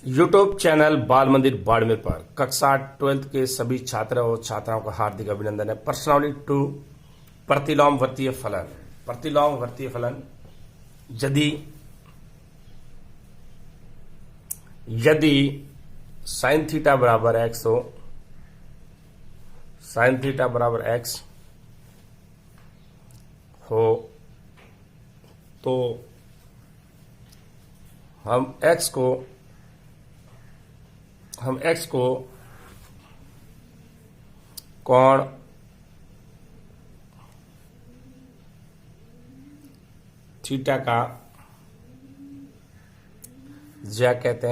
YouTube channel बाल मंदिर बाड़मेर पर कक्षा 12th के सभी छात्र और छात्राओं का हार्दिक अभिनंदन है। पर्सनॉलिटी टू प्रतिलोम वर्तीय फलन। प्रतिलोम वर्तीय फलन यदि साइन थीटा बराबर एक्स हो, साइन थीटा बराबर एक्स हो तो हम एक्स को कोण थीटा का ज्या कहते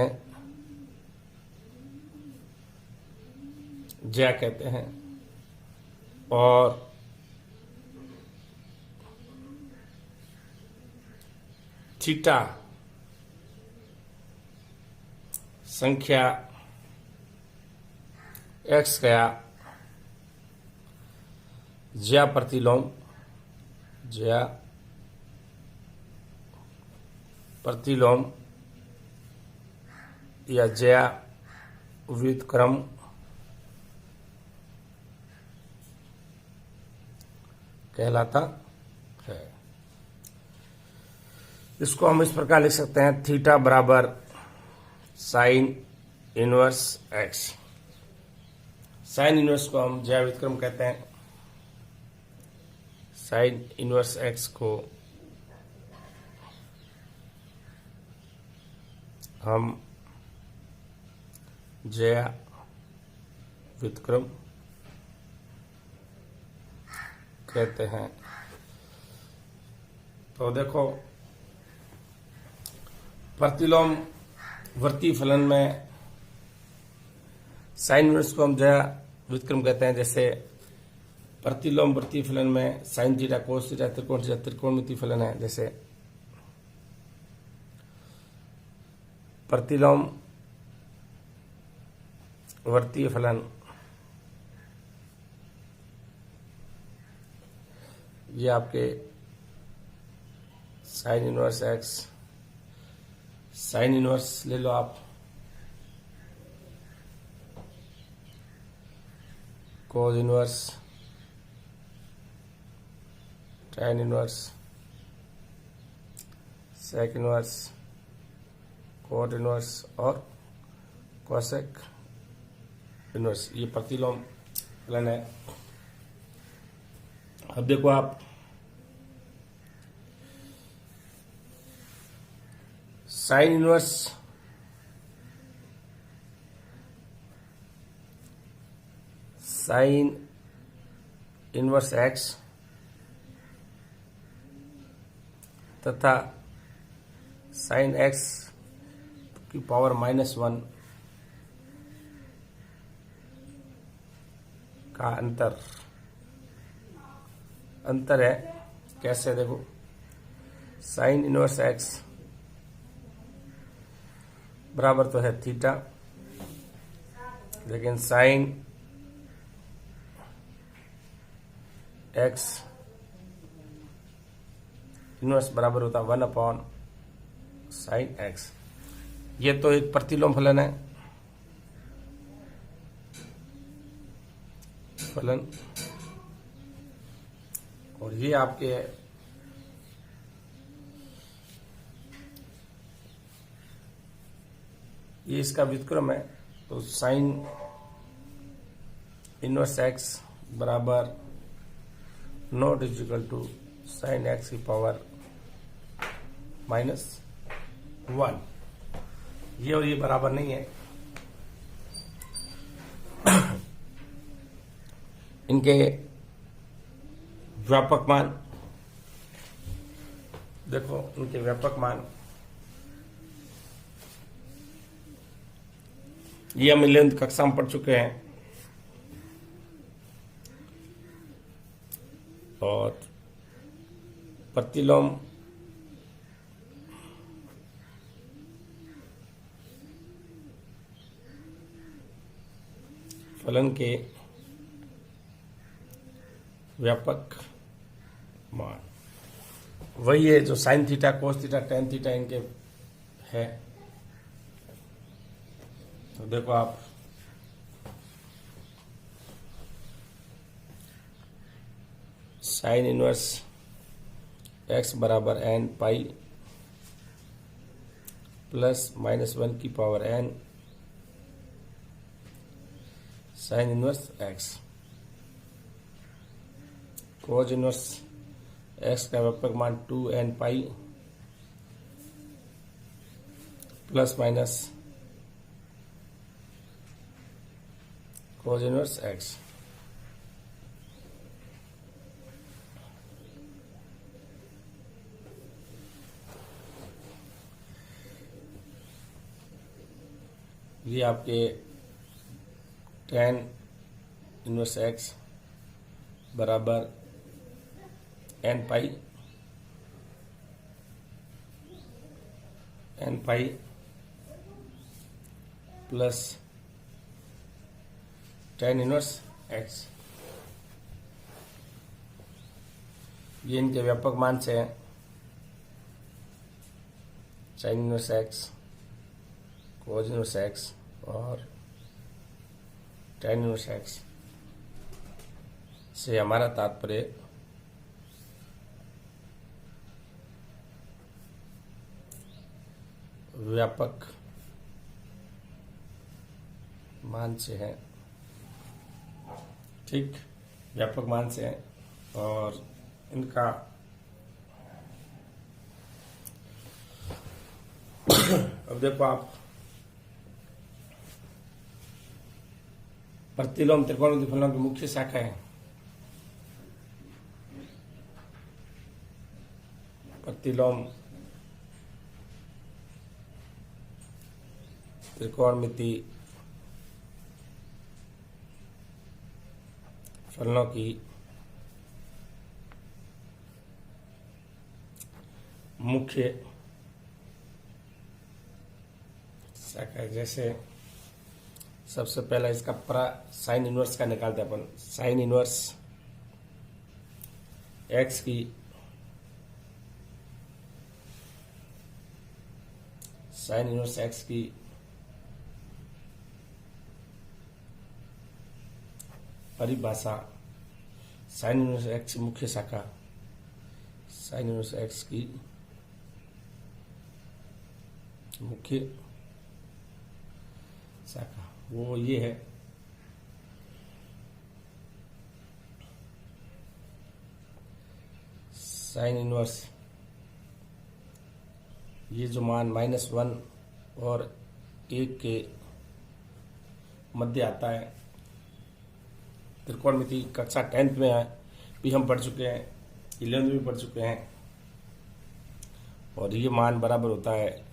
हैं और थीटा संख्या एक्स का ज्या प्रतिलोम या ज्या व्युत्क्रम कहलाता है। इसको हम इस प्रकार लिख सकते हैं, थीटा बराबर sine inverse x. Sine inverse को हम ज्या व्युत्क्रम कहते हैं। साइन इनवर्स एक्स को हम ज्या व्युत्क्रम कहते हैं। तो देखो, प्रतिलोम वर्ती फलन में साइन इनवर्स को हम ज्या व्युत्क्रम कहते हैं। जैसे प्रतिलोम वर्ती फलन में साइन थीटा कोस थीटा त्रिकोणमिति फलन है। जैसे प्रतिलोम वर्तीय फलन ये आपके sine inverse x, sine inverse ले लो आप, cos inverse, tan inverse, sec inverse, cot inverse और cosec इनवर्स, ये प्रतिलोम फलन है। अब देखो आप, साइन इनवर्स एक्स तथा साइन एक्स की पावर -1 का अंतर है। कैसे देखो, साइन इनवर्स एक्स बराबर तो है थीटा, लेकिन साइन एक्स इनवर्स बराबर होता 1/sin एक्स। ये तो एक प्रतिलोम फलन है, और ये आपके ये इसका व्युत्क्रम है। तो साइन इनवर्स एक्स बराबर not equal to sine x की पावर -1। ये और ये बराबर नहीं है। इनके व्यापक मान देखो, इनके व्यापक मान ये हम इलेवेंथ कक्षा में पढ़ चुके हैं। और प्रतिलोम फलन के व्यापक मान वही है जो sine theta, cos theta, tan theta इनके है। तो देखो आप साइन इनवर्स एक्स बराबर एन पाई प्लस -1 की power n sine inverse x, cos inverse x का व्यापक मान 2n pi plus minus cos inverse x. ये आपके tan इनवर्स एक्स बराबर n pi plus tan inverse x, ये इनके व्यापक मान से है। Sine inverse x, cos inverse x और tan इनवर्स एक्स से हमारा तात्पर्य व्यापक मान से है। ठीक, व्यापक मान से है और इनका अब देखो आप प्रतिलोम त्रिकोणमितीय फलनों की मुख्य शाखा है। प्रतिलोम त्रिकोणमितीय फलनों की मुख्य शाखा, जैसे सबसे पहला इसका साइन इनवर्स का निकालते हैं अपन। साइन इनवर्स एक्स की साइन इनवर्स एक्स की परिभाषा, साइन इनवर्स एक्स की मुख्य शाखा, साइन इनवर्स एक्स की मुख्य शाखा वो ये है साइन इनवर्स, ये जो मान -1 और 1 के मध्य आता है, त्रिकोणमिति कक्षा 10th में भी हम पढ़ चुके हैं, 11th में भी पढ़ चुके हैं, और ये मान बराबर होता है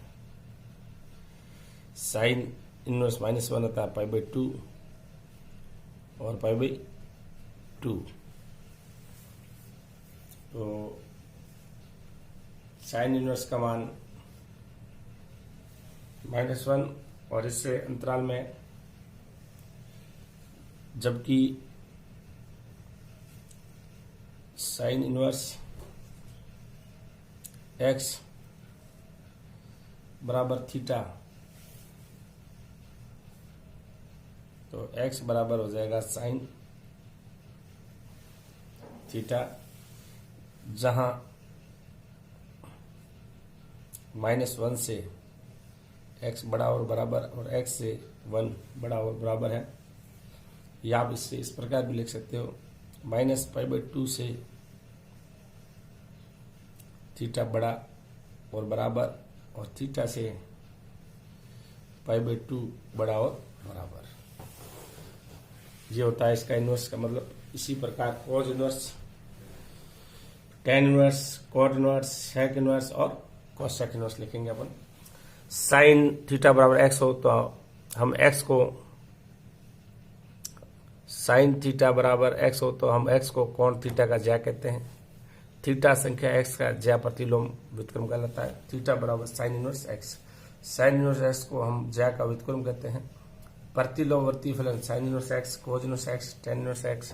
साइन इनवर्स -1 होता है π/2 और π/2। तो साइन इनवर्स का मान -1 और इससे अंतराल में, जबकि साइन इनवर्स एक्स बराबर थीटा, तो x बराबर हो जाएगा साइन थीटा, जहां -1 से x बड़ा और बराबर और x से 1 बड़ा और बराबर है। या आप इससे इस प्रकार भी लिख सकते हो, -π/2 से थीटा बड़ा और बराबर और थीटा से π/2 बड़ा और बराबर। ये होता है इसका इनवर्स का मतलब। इसी प्रकार cos inverse, tan inverse, cot inverse, sec inverse और कोसेक इनवर्स लिखेंगे अपन। साइन थीटा बराबर x हो तो हम x को, साइन थीटा बराबर x हो तो हम x को कोण थीटा का ज्या कहते हैं। थीटा संख्या x का ज्या प्रतिलोम व्युत्क्रम कहलाता है। थीटा बराबर sine inverse x, sine inverse x को हम ज्या का व्युत्क्रम कहते हैं। प्रतिलोमवर्ती फलन sine inverse x, cos inverse x, tan inverse x,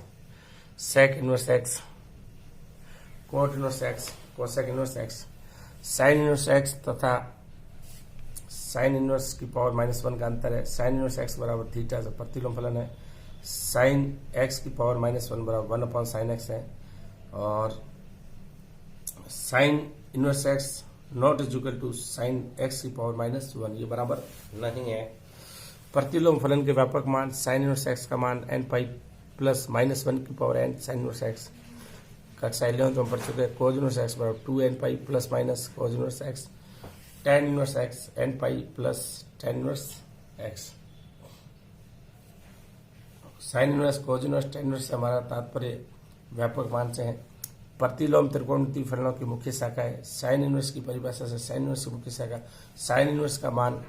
sec inverse x, cot inverse x, cosec inverse x, sine inverse x तथा साइन इनवर्स की पावर -1 का अंतर है। साइन इनवर्स एक्स बराबर थीटा से प्रतिलोम फलन है। साइन एक्स की पावर -1 बराबर 1/sin x है। और sine inverse x not is equal to sine x की पावर -1, ये बराबर नहीं है। प्रतिलोम फलन के व्यापक मान साइन इनवर्स एक्स का मान n पाई प्लस -1 की power n sine inverse x. कक्षा 11 में पढ़ चुके हैं। कोज इनवर्स एक्स बराबर 2n pi plus minus cos inverse x tan inverse x n pi plus tan inverse x. Sine inverse कोज inverse tan inverse से हमारा तात्पर्य व्यापक मान से है। प्रतिलोम त्रिकोणमितीय फलनों की मुख्य शाखा है। साइन इनवर्स की परिभाषा से साइन इनवर्स की मुख्य शाखा साइन इनवर्स का मान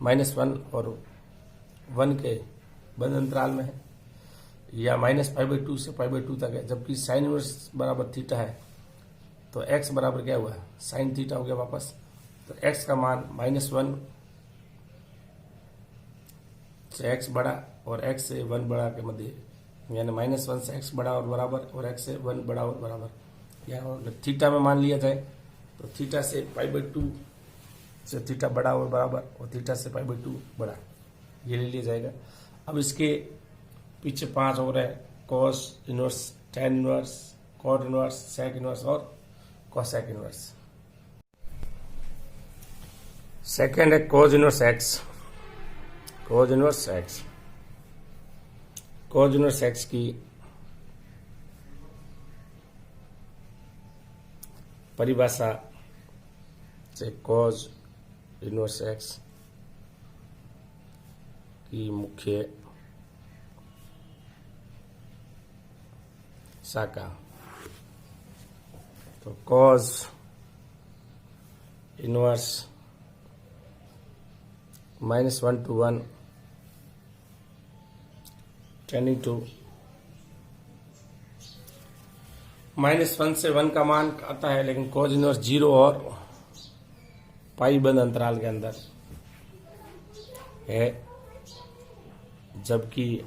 -1 और 1 के बंद अंतराल में है, या -π/2 से π/2 तक है। जबकि साइन इनवर्स बराबर थीटा है तो x बराबर क्या हुआ, साइन थीटा हो गया वापस। तो x का मान -1 से x बड़ा और x से 1 बड़ा के मध्य, यानी -1 से x बड़ा और बराबर और x से 1 बड़ा और बराबर। या अगर थीटा में मान लिया जाए तो थीटा से π/2 से थीटा बड़ा और बराबर और थीटा से π/2 बड़ा, ये ले लिया जाएगा। अब इसके पीछे 5 और है, cos inverse, tan inverse, cot inverse, sec inverse और कोसेक इनवर्स। सेकेंड है cos inverse x. Cos inverse x, cos inverse x की परिभाषा से कोज इनवर्स एक्स की मुख्य शाखा, तो cos inverse -1 to 1 tending to -1 से 1 का मान आता है, लेकिन कॉज इनवर्स 0 और पाई बंद अंतराल के अंदर है। जबकि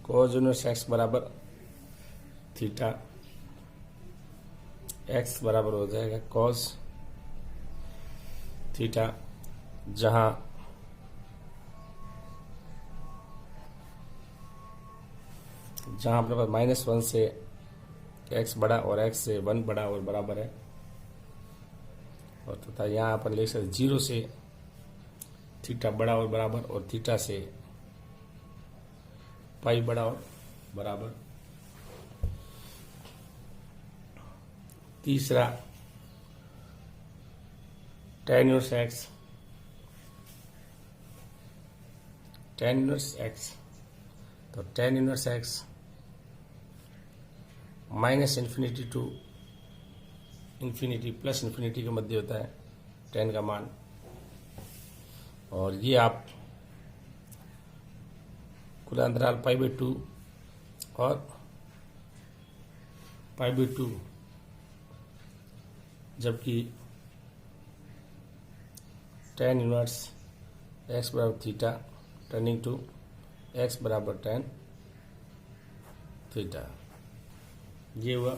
कॉज इनवर्स एक्स बराबर थीटा, एक्स बराबर हो जाएगा कॉज थीटा, जहां अपने पास -1 से x बड़ा और x से 1 बड़ा और बराबर है, और तथा यहाँ अपन लिख सकते 0 से थीटा बड़ा और बराबर और थीटा से पाई बड़ा और बराबर। तीसरा tan inverse x, tan inverse x, तो tan inverse x -∞ to ∞, plus infinity के मध्य होता है tan का मान। और ये आप खुला अंतराल π/2 और π/2, जबकि tan इनवर्स x बराबर थीटा टर्निंग टू x बराबर tan थीटा, ये हुआ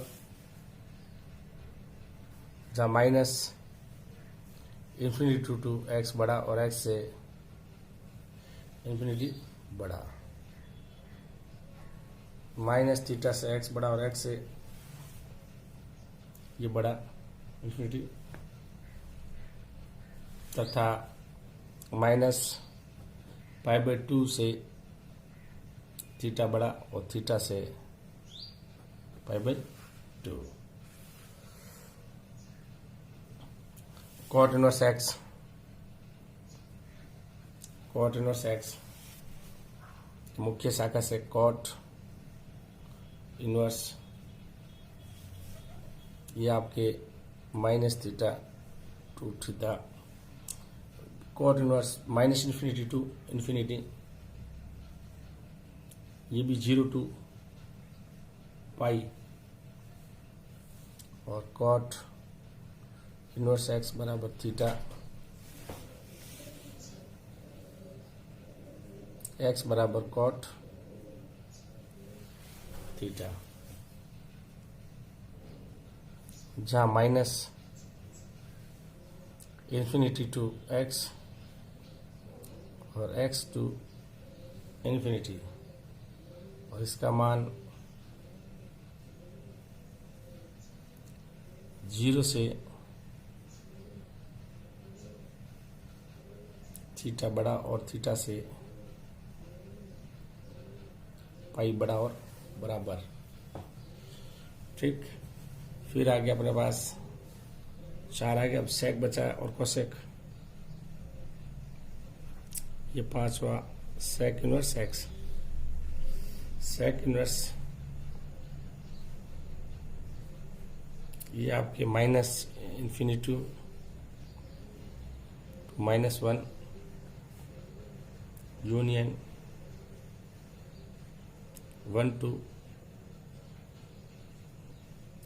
जहाँ -∞ टू x बड़ा और x से इन्फिनिटी बड़ा, -θ से x बड़ा और x से ये बड़ा इन्फिनिटी, तथा -π/2 से थीटा बड़ा और थीटा से π/2। Cot inverse x, cot inverse x मुख्य शाखा से कॉट इनवर्स, ये आपके -θ to theta, cot inverse -∞ to ∞, ये भी 0 टू पाई, और कॉट इनवर्स एक्स बराबर थीटा, एक्स बराबर कॉट थीटा, जहाँ इन्फिनिटी टू एक्स और एक्स टू इन्फिनिटी, और इसका मान 0 से थीटा बड़ा और थीटा से पाई बड़ा और बराबर। ठीक, फिर आगे अपने पास 4 आ गया। अब सेक बचा है और कोसेक, ये 5वां sec inverse x. Sec inverse ये आपके minus infinity to -1 union 1 to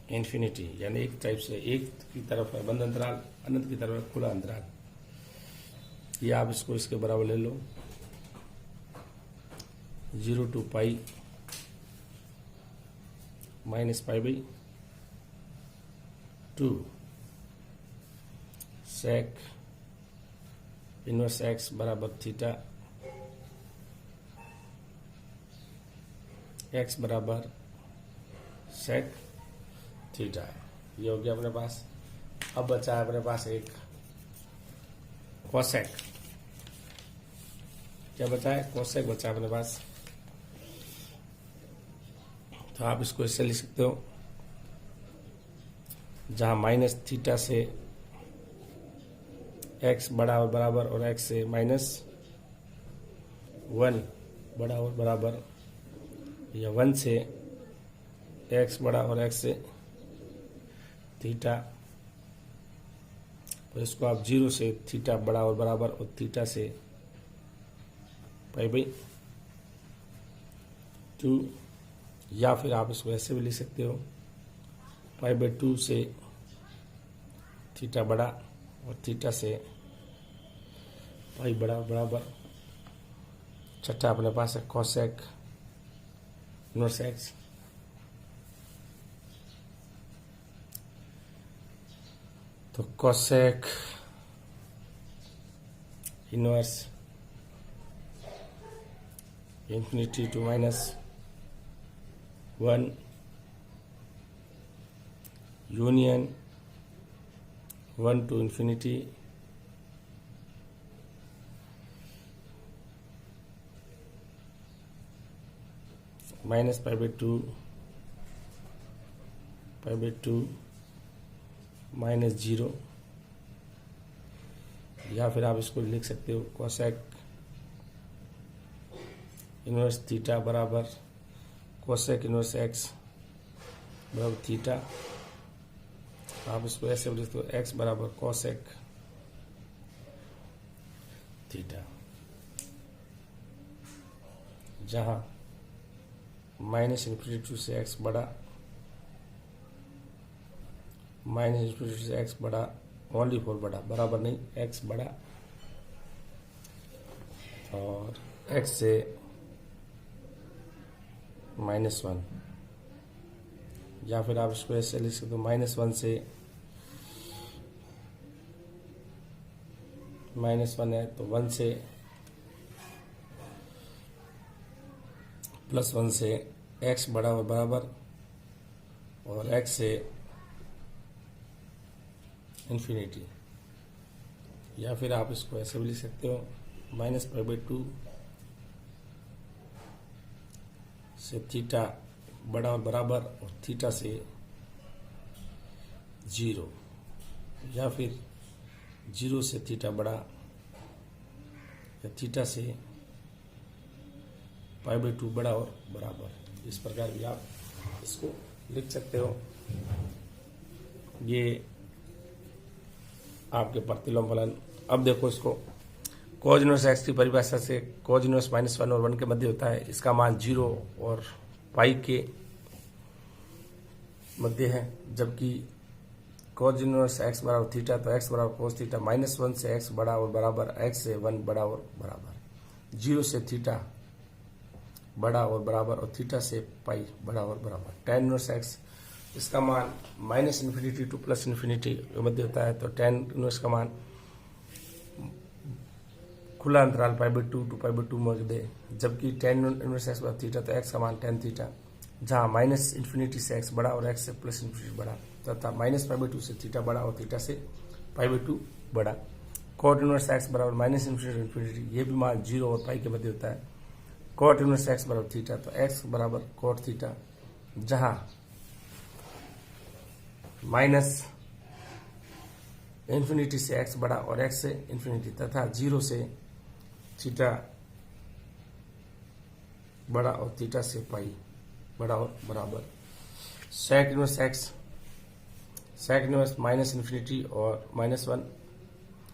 infinity, यानी एक टाइप से एक की तरफ है बंद अंतराल, अनंत की तरफ है खुला अंतराल। ये आप इसको इसके बराबर ले लो, 0 to pi -π/2 sec inverse x बराबर थीटा, एक्स बराबर सेक थीटा है। ये हो गया अपने पास। अब बचा है अपने पास एक कोसेक। क्या बचा है? कोसेक बचा है अपने पास। तो आप इसको इससे लिख सकते हो, जहां माइनस थीटा से एक्स बड़ा और बराबर और एक्स से -1 बड़ा और बराबर, या 1 से एक्स बड़ा और एक्स से थीटा, तो इसको आप 0 से थीटा बड़ा और बराबर और थीटा से π/2, या फिर आप इसको ऐसे भी लिख सकते हो, π/2 से थीटा बड़ा और थीटा से पाई बड़ा बराबर। छठा अपने पास है कोसेक इनवर्स एक्स। तो cosec inverse infinity to -1 union 1 to infinity -π/2 -0, या फिर आप इसको लिख सकते हो कोसेक इनवर्स थीटा बराबर कोसेक इनवर्स एक्स बराबर थीटा। आप इसको ऐसे लिख सकते हो, एक्स बराबर कोसेक थीटा, जहां -∞ से एक्स बड़ा, -∞ से एक्स बड़ा, ओनली फॉर बड़ा, बराबर नहीं, एक्स बड़ा और एक्स से -1, या फिर आप इसको ऐसे लिख सकते हो, -1 से -1 है तो 1 से +1 से एक्स बड़ा और बराबर और एक्स से इन्फिनिटी, या फिर आप इसको ऐसे भी लिख सकते हो, -π/2 से थीटा बड़ा और बराबर और थीटा से 0, या फिर 0 से थीटा बड़ा या थीटा से π/2 बड़ा और बराबर। इस प्रकार भी आप इसको लिख सकते हो। ये आपके प्रतिलोम फलन। अब देखो इसको, कोज इनवर्स एक्स की परिभाषा से कोज इनवर्स -1 और 1 के मध्य होता है। इसका मान 0 और पाई के मध्य है, जबकि कोज इनवर्स एक्स बराबर थीटा, तो एक्स बराबर कोस थीटा, -1 से एक्स बड़ा और बराबर, एक्स से 1 बड़ा और बराबर, 0 से थीटा बड़ा और बराबर और थीटा से पाई बड़ा और बराबर। tan इनवर्स एक्स, इसका मान -∞ टू +∞ के मध्य होता है, तो tan इनवर्स का मान खुला अंतराल पाई by to pi by to में दे, जबकि टेन इनवर्स एक्स बराबर थीटा, तो एक्स का मान टेन थीटा, जहाँ माइनस इन्फिनिटी से एक्स बड़ा और एक्स से प्लस इन्फिनिटी बड़ा, तथा माइनस पाई बाई टू से थीटा बड़ा और थीटा से पाई बाई टू बड़ा। कॉट इनवर्स एक्स बराबर माइनस इन्फिनिटी इन्फिनिटी, ये भी मान जीरो और पाई के मध्य होता है। कॉट इनवर्स एक्स बराबर थीटा, तो एक्स बराबर कॉट थीटा, जहाँ माइनस इन्फिनिटी से एक्स बड़ा और एक्स से इन्फिनिटी, तथा जीरो से थीटा बड़ा और थीटा से पाई बड़ा और बराबर। Sec inverse x, sec inverse minus infinity और माइनस वन,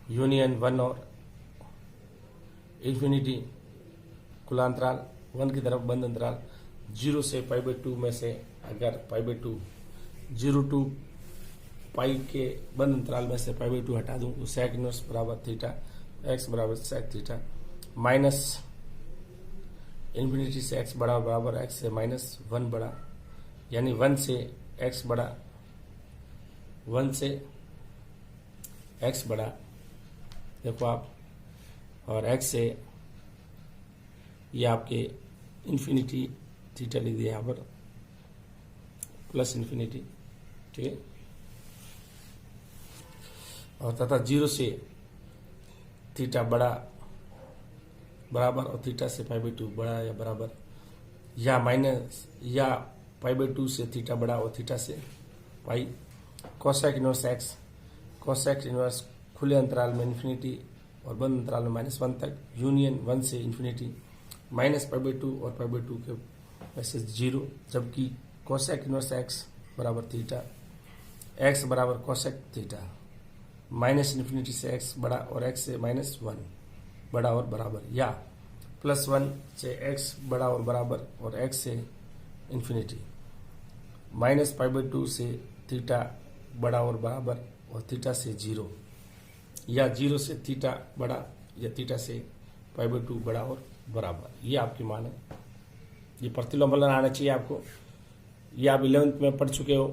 यूनियन वन और इन्फिनिटी, खुला अंतराल वन की तरफ बंद अंतराल, जीरो से पाई बाई टू में से अगर pi by two, zero to pi के बंद अंतराल में से पाई बाई टू हटा दूं तो सेक इनवर्स बराबर थीटा, एक्स बराबर सेक थीटा, माइनस इन्फिनिटी से एक्स बड़ा बराबर एक्स से माइनस वन बड़ा, यानी वन से एक्स बड़ा, वन से एक्स बड़ा, देखो आप, और एक्स से ये आपके इन्फिनिटी थीटा लिख दिया यहाँ पर, प्लस इन्फिनिटी, ठीक है, और तथा जीरो से थीटा बड़ा बराबर और थीटा से पाई बाई टू बड़ा या बराबर, या माइनस या पाई बाई टू से थीटा बड़ा और थीटा से pi. Cosec inverse x, cosec inverse खुले अंतराल में इन्फिनिटी और बंद अंतराल में माइनस वन तक, यूनियन वन से infinity, minus pi by two और पाई बाई टू के वैसे जीरो, जबकि कोसेक इनवर्स एक्स बराबर थीटा, एक्स बराबर कोसेक थीटा, माइनस इन्फिनिटी से एक्स बड़ा और एक्स से माइनस वन बड़ा और बराबर, या प्लस वन से एक्स बड़ा और बराबर और एक्स से infinity, minus pi by two से थीटा बड़ा और बराबर और थीटा से जीरो, या जीरो से थीटा बड़ा या थीटा से पाई बाई टू बड़ा और बराबर। ये आपकी मान है, ये प्रतिलोम फलन आना चाहिए आपको, ये आप 11th में पढ़ चुके हो।